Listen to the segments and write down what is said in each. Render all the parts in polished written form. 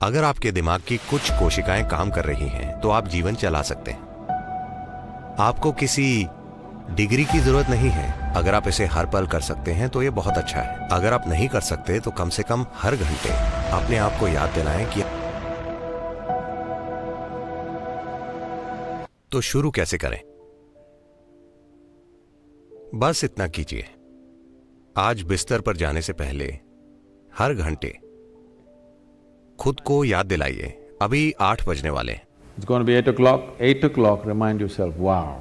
अगर आपके दिमाग की कुछ कोशिकाएं काम कर रही हैं तो आप जीवन चला सकते हैं। आपको किसी डिग्री की जरूरत नहीं है। अगर आप इसे हर पल कर सकते हैं तो ये बहुत अच्छा है। अगर आप नहीं कर सकते तो कम से कम हर घंटे अपने आप को याद दिलाएं कि तो शुरू कैसे करें। बस इतना कीजिए, आज बिस्तर पर जाने से पहले हर घंटे खुद को याद दिलाइए अभी 8 बजने वाले हैं। It's going to be 8 o'clock. 8 o'clock, remind yourself, wow,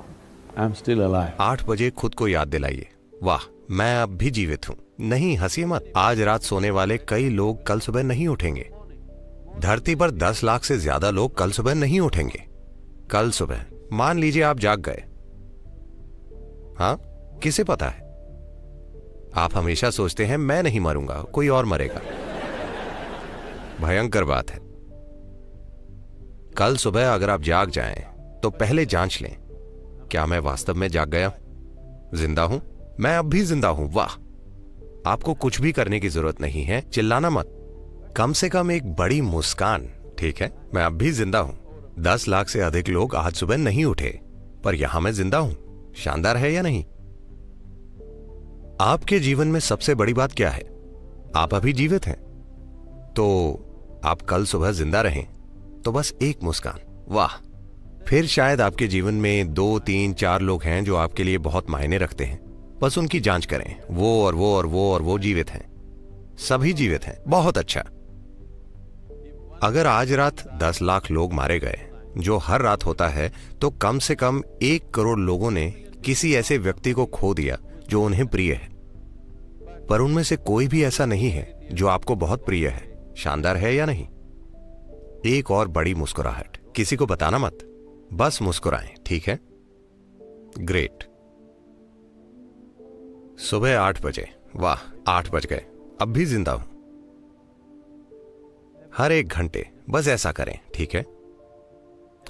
I'm still alive. 8 बजे खुद को याद दिलाइए, वाह मैं अब भी जीवित हूं। नहीं हंसिए मत, आज रात सोने वाले कई लोग कल सुबह नहीं उठेंगे। धरती पर 10 लाख से ज्यादा लोग कल सुबह नहीं उठेंगे। कल सुबह मान लीजिए आप जाग गए, हाँ किसे पता है। आप हमेशा सोचते हैं मैं नहीं मरूंगा, कोई और मरेगा। भयंकर बात है। कल सुबह अगर आप जाग जाएं तो पहले जांच लें, क्या मैं वास्तव में जाग गया, जिंदा हूं, मैं अब भी जिंदा हूं। वाह, आपको कुछ भी करने की जरूरत नहीं है, चिल्लाना मत, कम से कम एक बड़ी मुस्कान, ठीक है मैं अब भी जिंदा हूं। 10 लाख से अधिक लोग आज सुबह नहीं उठे, पर यहां मैं जिंदा हूं। शानदार है या नहीं। आपके जीवन में सबसे बड़ी बात क्या है, आप अभी जीवित हैं। तो आप कल सुबह जिंदा रहें तो बस एक मुस्कान, वाह। फिर शायद आपके जीवन में 2, 3, 4 लोग हैं जो आपके लिए बहुत मायने रखते हैं, बस उनकी जांच करें। वो और वो और वो और वो जीवित हैं, सभी जीवित हैं, बहुत अच्छा। अगर आज रात 10 लाख लोग मारे गए, जो हर रात होता है, तो कम से कम 1 करोड़ लोगों ने किसी ऐसे व्यक्ति को खो दिया जो उन्हें प्रिय है। पर उनमें से कोई भी ऐसा नहीं है जो आपको बहुत प्रिय है। शानदार है या नहीं। एक और बड़ी मुस्कुराहट, किसी को बताना मत, बस मुस्कुराएं, ठीक है। ग्रेट। सुबह 8 बजे, वाह 8 बज गए, अब भी जिंदा हूं। हर एक घंटे बस ऐसा करें, ठीक है।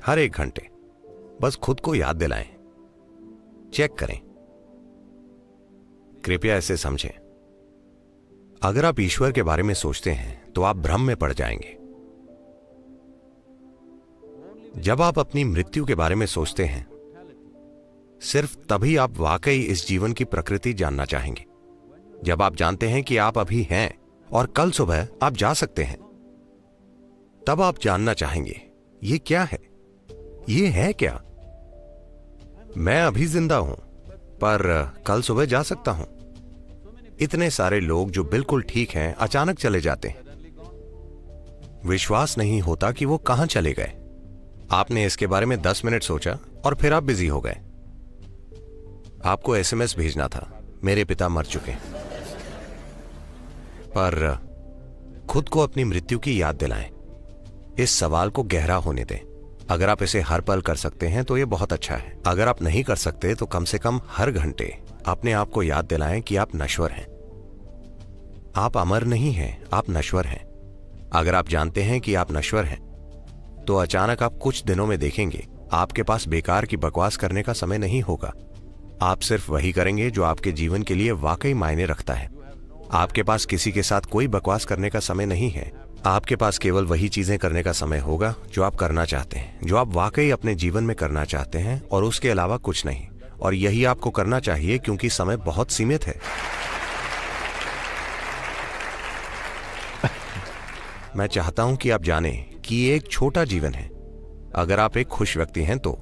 हर एक घंटे बस खुद को याद दिलाएं, चेक करें। कृपया ऐसे समझें, अगर आप ईश्वर के बारे में सोचते हैं तो आप भ्रम में पड़ जाएंगे। जब आप अपनी मृत्यु के बारे में सोचते हैं, सिर्फ तभी आप वाकई इस जीवन की प्रकृति जानना चाहेंगे। जब आप जानते हैं कि आप अभी हैं और कल सुबह आप जा सकते हैं, तब आप जानना चाहेंगे ये क्या है, ये है क्या। मैं अभी जिंदा हूं पर कल सुबह जा सकता हूं। इतने सारे लोग जो बिल्कुल ठीक हैं अचानक चले जाते हैं, विश्वास नहीं होता कि वो कहां चले गए। आपने इसके बारे में 10 मिनट सोचा और फिर आप बिजी हो गए। आपको एसएमएस भेजना था, मेरे पिता मर चुके हैं। पर खुद को अपनी मृत्यु की याद दिलाएं, इस सवाल को गहरा होने दें। अगर आप इसे हर पल कर सकते हैं तो यह बहुत अच्छा है। अगर आप नहीं कर सकते तो कम से कम हर घंटे अपने आप को याद दिलाएं कि आप नश्वर हैं। आप अमर नहीं हैं, आप नश्वर हैं। अगर आप जानते हैं कि आप नश्वर हैं, तो अचानक आप कुछ दिनों में देखेंगे आपके पास बेकार की बकवास करने का समय नहीं होगा। आप सिर्फ वही करेंगे जो आपके जीवन के लिए वाकई मायने रखता है। आपके पास किसी के साथ कोई बकवास करने का समय नहीं है। आपके पास केवल वही चीजें करने का समय होगा जो आप करना चाहते हैं, जो आप वाकई अपने जीवन में करना चाहते हैं, और उसके अलावा कुछ नहीं। और यही आपको करना चाहिए क्योंकि समय बहुत सीमित है। मैं चाहता हूं कि आप जानें कि ये एक छोटा जीवन है। अगर आप एक खुश व्यक्ति हैं तो,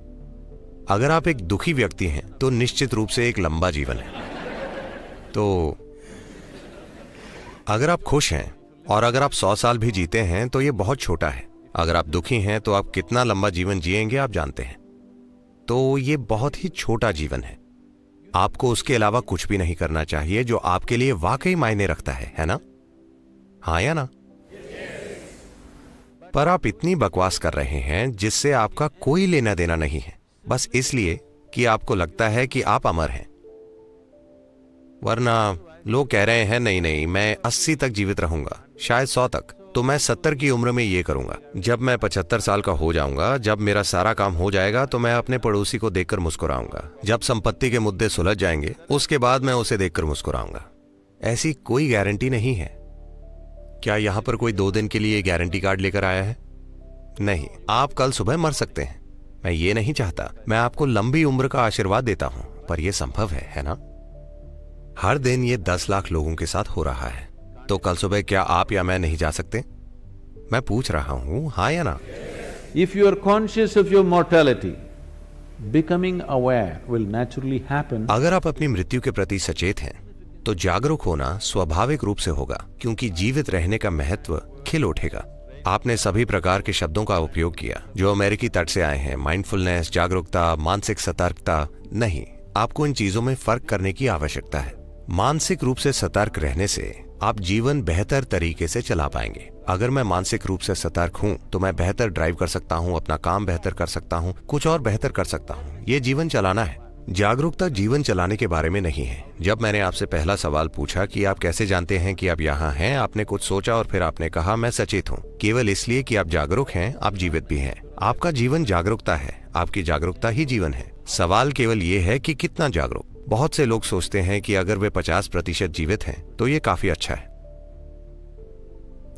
अगर आप एक दुखी व्यक्ति हैं तो निश्चित रूप से एक लंबा जीवन है। तो अगर आप खुश हैं और अगर आप 100 साल भी जीते हैं तो ये बहुत छोटा है। अगर आप दुखी हैं तो आप कितना लंबा जीवन जिएंगे आप जानते हैं। तो ये बहुत ही छोटा जीवन है। आपको उसके अलावा कुछ भी नहीं करना चाहिए जो आपके लिए वाकई मायने रखता है ना? हाँ या ना? पर आप इतनी बकवास कर रहे हैं जिससे आपका कोई लेना देना नहीं है, बस इसलिए कि आपको लगता है कि आप अमर हैं। वरना लोग कह रहे हैं नहीं नहीं मैं 80 तक जीवित रहूंगा, शायद 100 तक, तो मैं 70 की उम्र में ये करूंगा। जब मैं 75 साल का हो जाऊंगा, जब मेरा सारा काम हो जाएगा, तो मैं अपने पड़ोसी को देखकर मुस्कुराऊंगा। जब संपत्ति के मुद्दे सुलझ जाएंगे, उसके बाद मैं उसे देखकर मुस्कुराऊंगा। ऐसी कोई गारंटी नहीं है। क्या यहां पर कोई 2 दिन के लिए गारंटी कार्ड लेकर आया है? नहीं, आप कल सुबह मर सकते हैं। मैं ये नहीं चाहता, मैं आपको लंबी उम्र का आशीर्वाद देता हूं, पर यह संभव है ना? हर दिन ये 10 लाख लोगों के साथ हो रहा है, तो कल सुबह क्या आप या मैं नहीं जा सकते? मैं पूछ रहा हूं, हाँ या ना? If you are conscious of your mortality, becoming aware will naturally happen. अगर आप अपनी मृत्यु के प्रति सचेत हैं, तो जागरूक होना स्वाभाविक रूप से होगा, क्योंकि जीवित रहने का महत्व खिल उठेगा। आपने सभी प्रकार के शब्दों का उपयोग किया जो अमेरिकी तट से आए हैं, माइंडफुलनेस, जागरूकता, मानसिक सतर्कता। नहीं, आपको इन चीजों में फर्क करने की आवश्यकता है। मानसिक रूप से सतर्क रहने से आप जीवन बेहतर तरीके से चला पाएंगे। अगर मैं मानसिक रूप से सतर्क हूं तो मैं बेहतर ड्राइव कर सकता हूं, अपना काम बेहतर कर सकता हूं, कुछ और बेहतर कर सकता हूं। ये जीवन चलाना है। जागरूकता जीवन चलाने के बारे में नहीं है। जब मैंने आपसे पहला सवाल पूछा कि आप कैसे जानते हैं कि आप यहाँ हैं, आपने कुछ सोचा और फिर आपने कहा मैं सचेत हूँ। केवल इसलिए कि आप जागरूक हैं, आप जीवित भी हैं। आपका जीवन जागरूकता है, आपकी जागरूकता ही जीवन है। सवाल केवल ये है कि कितना जागरूक। बहुत से लोग सोचते हैं कि अगर वे 50% जीवित हैं तो ये काफी अच्छा है।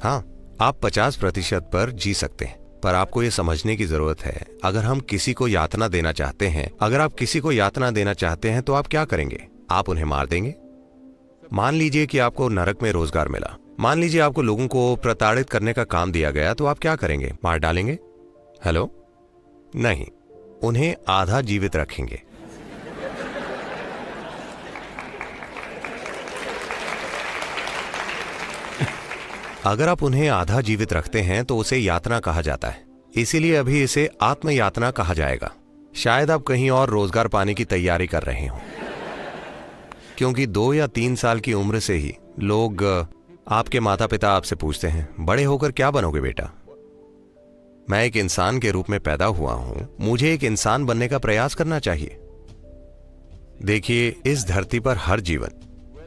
हाँ, आप 50% पर जी सकते हैं, पर आपको ये समझने की जरूरत है, अगर हम किसी को यातना देना चाहते हैं, अगर आप किसी को यातना देना चाहते हैं तो आप क्या करेंगे? आप उन्हें मार देंगे। मान लीजिए कि आपको नरक में रोजगार मिला, मान लीजिए आपको लोगों को प्रताड़ित करने का काम दिया गया, तो आप क्या करेंगे? मार डालेंगे? हेलो? नहीं, उन्हें आधा जीवित रखेंगे। अगर आप उन्हें आधा जीवित रखते हैं तो उसे यातना कहा जाता है, इसीलिए अभी इसे आत्मयातना कहा जाएगा। शायद आप कहीं और रोजगार पाने की तैयारी कर रहे हो, क्योंकि 2 या 3 साल की उम्र से ही लोग, आपके माता पिता आपसे पूछते हैं, बड़े होकर क्या बनोगे बेटा? मैं एक इंसान के रूप में पैदा हुआ हूं, मुझे एक इंसान बनने का प्रयास करना चाहिए। देखिए, इस धरती पर हर जीवन,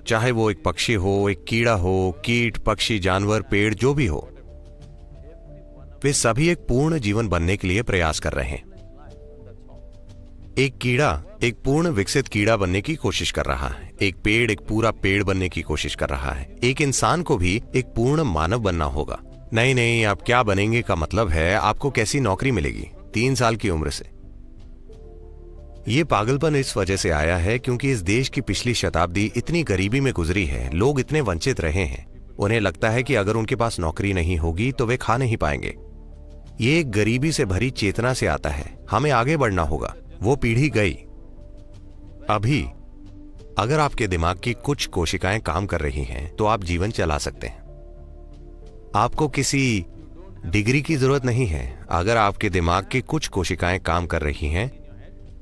चाहे वो एक पक्षी हो, एक कीड़ा हो, कीट, पक्षी, जानवर, पेड़, जो भी हो, वे सभी एक पूर्ण जीवन बनने के लिए प्रयास कर रहे हैं। एक कीड़ा एक पूर्ण विकसित कीड़ा बनने की कोशिश कर रहा है, एक पेड़ एक पूरा पेड़ बनने की कोशिश कर रहा है। एक इंसान को भी एक पूर्ण मानव बनना होगा। नहीं, आप क्या बनेंगे का मतलब है आपको कैसी नौकरी मिलेगी 3 साल की उम्र से। ये पागलपन इस वजह से आया है क्योंकि इस देश की पिछली शताब्दी इतनी गरीबी में गुजरी है, लोग इतने वंचित रहे हैं। उन्हें लगता है कि अगर उनके पास नौकरी नहीं होगी तो वे खा नहीं पाएंगे। ये एक गरीबी से भरी चेतना से आता है। हमें आगे बढ़ना होगा। वो पीढ़ी गई। अभी अगर आपके दिमाग की कुछ कोशिकाएं काम कर रही हैं तो आप जीवन चला सकते हैं। आपको किसी डिग्री की जरूरत नहीं है। अगर आपके दिमाग की कुछ कोशिकाएं काम कर रही हैं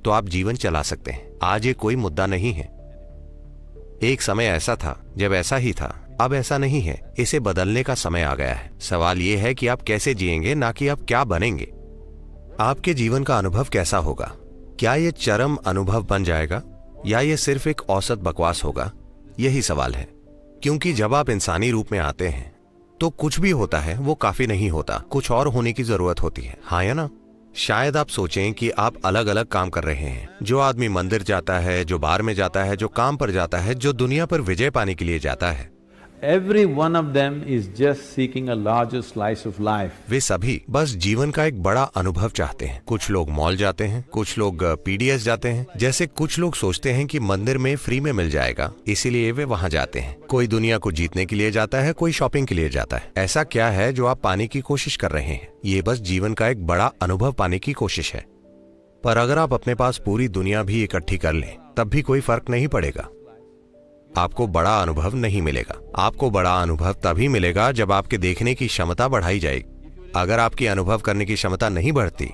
तो आप जीवन चला सकते हैं। आज ये कोई मुद्दा नहीं है। एक समय ऐसा था जब ऐसा ही था, अब ऐसा नहीं है। इसे बदलने का समय आ गया है। सवाल यह है कि आप कैसे जिएंगे, ना कि आप क्या बनेंगे। आपके जीवन का अनुभव कैसा होगा? क्या ये चरम अनुभव बन जाएगा या ये सिर्फ एक औसत बकवास होगा? यही सवाल है। क्योंकि जब आप इंसानी रूप में आते हैं तो कुछ भी होता है वो काफी नहीं होता, कुछ और होने की जरूरत होती है। हाँ या ना? शायद आप सोचें कि आप अलग अलग काम कर रहे हैं। जो आदमी मंदिर जाता है, जो बार में जाता है, जो काम पर जाता है, जो दुनिया पर विजय पाने के लिए जाता है, Every one of them is just seeking a larger slice of life. वे सभी बस जीवन का एक बड़ा अनुभव चाहते हैं। कुछ लोग मॉल जाते हैं, कुछ लोग पीडीएस जाते हैं। जैसे कुछ लोग सोचते हैं कि मंदिर में फ्री में मिल जाएगा, इसीलिए वे वहां जाते हैं। कोई दुनिया को जीतने के लिए जाता है, कोई शॉपिंग के लिए जाता है। ऐसा क्या है जो आप पाने की कोशिश कर रहे हैं? ये बस जीवन का एक बड़ा अनुभव पाने की कोशिश है। पर अगर आप अपने पास पूरी दुनिया भी इकट्ठी कर लें तब भी कोई फर्क नहीं पड़ेगा। आपको बड़ा अनुभव नहीं मिलेगा। आपको बड़ा अनुभव तभी मिलेगा जब आपके देखने की क्षमता बढ़ाई जाएगी। अगर आपकी अनुभव करने की क्षमता नहीं बढ़ती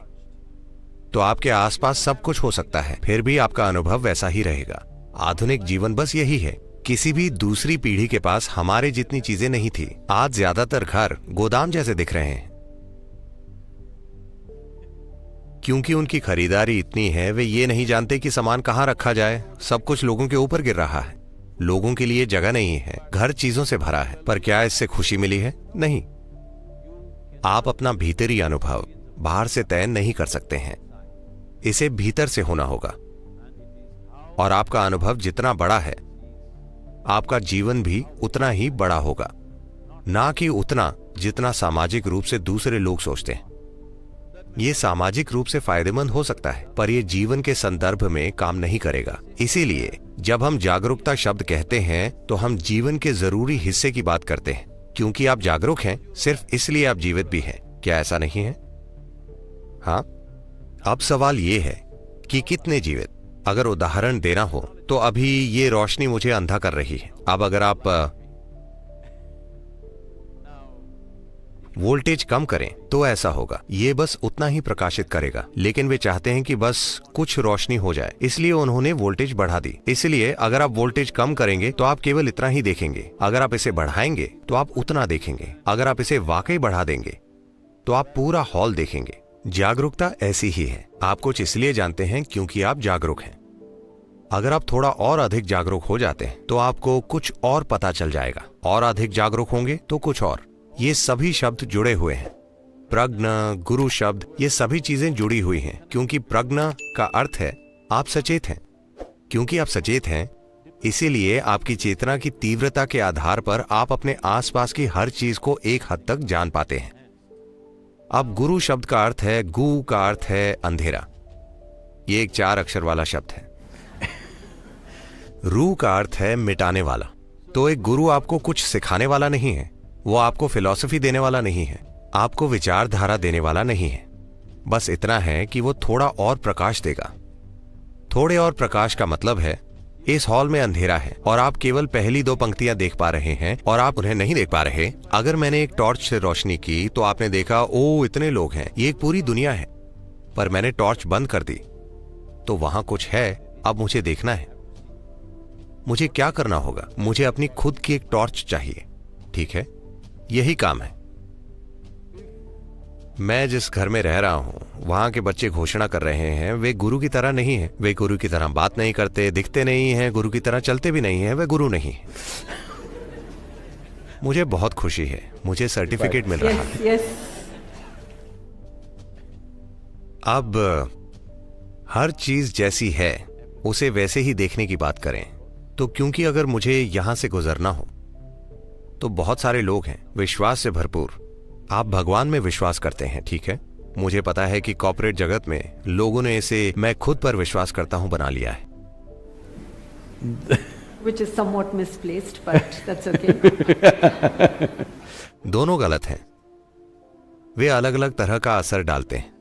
तो आपके आसपास सब कुछ हो सकता है, फिर भी आपका अनुभव वैसा ही रहेगा। आधुनिक जीवन बस यही है। किसी भी दूसरी पीढ़ी के पास हमारे जितनी चीजें नहीं थी। आज ज्यादातर घर गोदाम जैसे दिख रहे हैं, क्योंकि उनकी खरीदारी इतनी है, वे ये नहीं जानते कि सामान कहां रखा जाए। सब कुछ लोगों के ऊपर गिर रहा है। लोगों के लिए जगह नहीं है, घर चीजों से भरा है। पर क्या इससे खुशी मिली है? नहीं। आप अपना भीतरी अनुभव बाहर से तय नहीं कर सकते हैं, इसे भीतर से होना होगा। और आपका अनुभव जितना बड़ा है, आपका जीवन भी उतना ही बड़ा होगा। ना कि उतना जितना सामाजिक रूप से दूसरे लोग सोचते हैं। ये सामाजिक रूप से फायदेमंद हो सकता है, पर ये जीवन के संदर्भ में काम नहीं करेगा। इसीलिए जब हम जागरूकता शब्द कहते हैं तो हम जीवन के जरूरी हिस्से की बात करते हैं। क्योंकि आप जागरूक हैं, सिर्फ इसलिए आप जीवित भी हैं। क्या ऐसा नहीं है? हाँ। अब सवाल ये है कि कितने जीवित। अगर उदाहरण देना हो तो अभी ये रोशनी मुझे अंधा कर रही है। अब अगर आप वोल्टेज कम करें तो ऐसा होगा, ये बस उतना ही प्रकाशित करेगा। लेकिन वे चाहते हैं कि बस कुछ रोशनी हो जाए, इसलिए उन्होंने वोल्टेज बढ़ा दी। इसलिए अगर आप वोल्टेज कम करेंगे तो आप केवल इतना ही देखेंगे। अगर आप इसे बढ़ाएंगे तो आप उतना देखेंगे। अगर आप इसे वाकई बढ़ा देंगे तो आप पूरा हॉल देखेंगे। जागरूकता ऐसी ही है। आप कुछ इसलिए जानते हैं क्योंकि आप जागरूक हैं। अगर आप थोड़ा और अधिक जागरूक हो जाते हैं तो आपको कुछ और पता चल जाएगा। और अधिक जागरूक होंगे तो कुछ और। ये सभी शब्द जुड़े हुए हैं। प्रज्ञ, गुरु शब्द, ये सभी चीजें जुड़ी हुई हैं। क्योंकि प्रज्ञ का अर्थ है आप सचेत हैं। क्योंकि आप सचेत हैं, इसीलिए आपकी चेतना की तीव्रता के आधार पर आप अपने आसपास की हर चीज को एक हद तक जान पाते हैं। अब गुरु शब्द का अर्थ है, गु का अर्थ है अंधेरा। ये एक 4 अक्षर वाला शब्द है। रू का अर्थ है मिटाने वाला। तो एक गुरु आपको कुछ सिखाने वाला नहीं है, वो आपको फिलॉसफी देने वाला नहीं है, आपको विचारधारा देने वाला नहीं है। बस इतना है कि वो थोड़ा और प्रकाश देगा। थोड़े और प्रकाश का मतलब है इस हॉल में अंधेरा है और आप केवल पहली 2 पंक्तियां देख पा रहे हैं और आप उन्हें नहीं देख पा रहे। अगर मैंने एक टॉर्च से रोशनी की तो आपने देखा, ओ इतने लोग हैं, ये एक पूरी दुनिया है। पर मैंने टॉर्च बंद कर दी तो वहां कुछ है। अब मुझे देखना है। मुझे क्या करना होगा? मुझे अपनी खुद की एक टॉर्च चाहिए। ठीक है, यही काम है। मैं जिस घर में रह रहा हूं वहां के बच्चे घोषणा कर रहे हैं वे गुरु की तरह नहीं है। वे गुरु की तरह बात नहीं करते, दिखते नहीं हैं, गुरु की तरह चलते भी नहीं हैं। वे गुरु नहीं। मुझे बहुत खुशी है, मुझे सर्टिफिकेट मिल रहा है। अब हर चीज जैसी है उसे वैसे ही देखने की बात करें। तो क्योंकि अगर मुझे यहां से गुजरना हो तो बहुत सारे लोग हैं विश्वास से भरपूर। आप भगवान में विश्वास करते हैं, ठीक है। मुझे पता है कि कॉर्पोरेट जगत में लोगों ने इसे मैं खुद पर विश्वास करता हूं बना लिया है। Which is somewhat misplaced, but that's okay. दोनों गलत हैं। वे अलग अलग तरह का असर डालते हैं।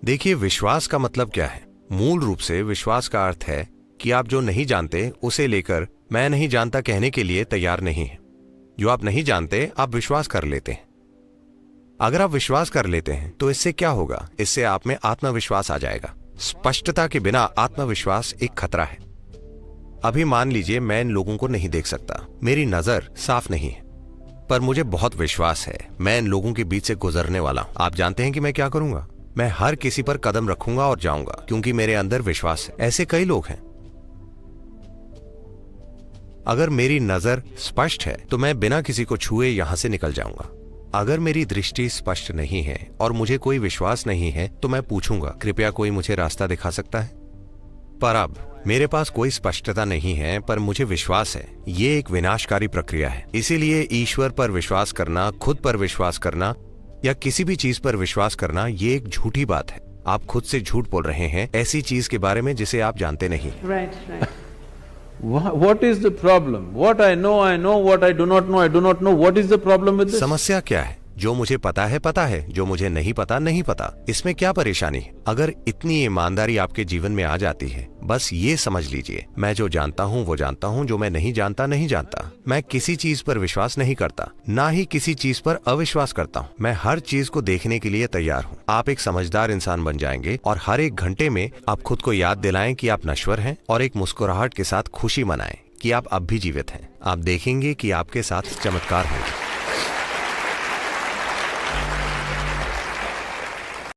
देखिए, विश्वास का मतलब क्या है? मूल रूप से विश्वास का अर्थ है कि आप जो नहीं जानते उसे लेकर मैं नहीं जानता कहने के लिए तैयार नहीं है। जो आप नहीं जानते आप विश्वास कर लेते हैं। अगर आप विश्वास कर लेते हैं तो इससे क्या होगा? इससे आप में आत्मविश्वास आ जाएगा। स्पष्टता के बिना आत्मविश्वास एक खतरा है। अभी मान लीजिए मैं इन लोगों को नहीं देख सकता, मेरी नजर साफ नहीं है, पर मुझे बहुत विश्वास है मैं इन लोगों के बीच से गुजरने वाला हूं। आप जानते हैं कि मैं क्या करूंगा? मैं हर किसी पर कदम रखूंगा और जाऊंगा क्योंकि मेरे अंदर विश्वास है। ऐसे कई लोग हैं। अगर मेरी नजर स्पष्ट है तो मैं बिना किसी को छुए यहां से निकल जाऊंगा। अगर मेरी दृष्टि स्पष्ट नहीं है और मुझे कोई विश्वास नहीं है तो मैं पूछूंगा, कृपया कोई मुझे रास्ता दिखा सकता है? पर अब मेरे पास कोई स्पष्टता नहीं है पर मुझे विश्वास है। ये एक विनाशकारी प्रक्रिया है। इसीलिए ईश्वर पर विश्वास करना, खुद पर विश्वास करना या किसी भी चीज पर विश्वास करना ये एक झूठी बात है। आप खुद से झूठ बोल रहे हैं ऐसी चीज के बारे में जिसे आप जानते नहीं। Right. What is the problem? What I know, what I do not know, I do not know. What is the problem with this? समस्या क्या है? जो मुझे पता है, जो मुझे नहीं पता नहीं पता। इसमें क्या परेशानी है? अगर इतनी ईमानदारी आपके जीवन में आ जाती है, बस ये समझ लीजिए, मैं जो जानता हूँ वो जानता हूँ, जो मैं नहीं जानता नहीं जानता। मैं किसी चीज पर विश्वास नहीं करता, ना ही किसी चीज पर अविश्वास करता हूँ। मैं हर चीज को देखने के लिए तैयार हूँ। आप एक समझदार इंसान बन जाएंगे और हर एक घंटे में आप खुद को याद दिलाएं कि आप नश्वर हैं और एक मुस्कुराहट के साथ खुशी मनाएं कि आप अब भी जीवित हैं। आप देखेंगे कि आपके साथ चमत्कार होगा।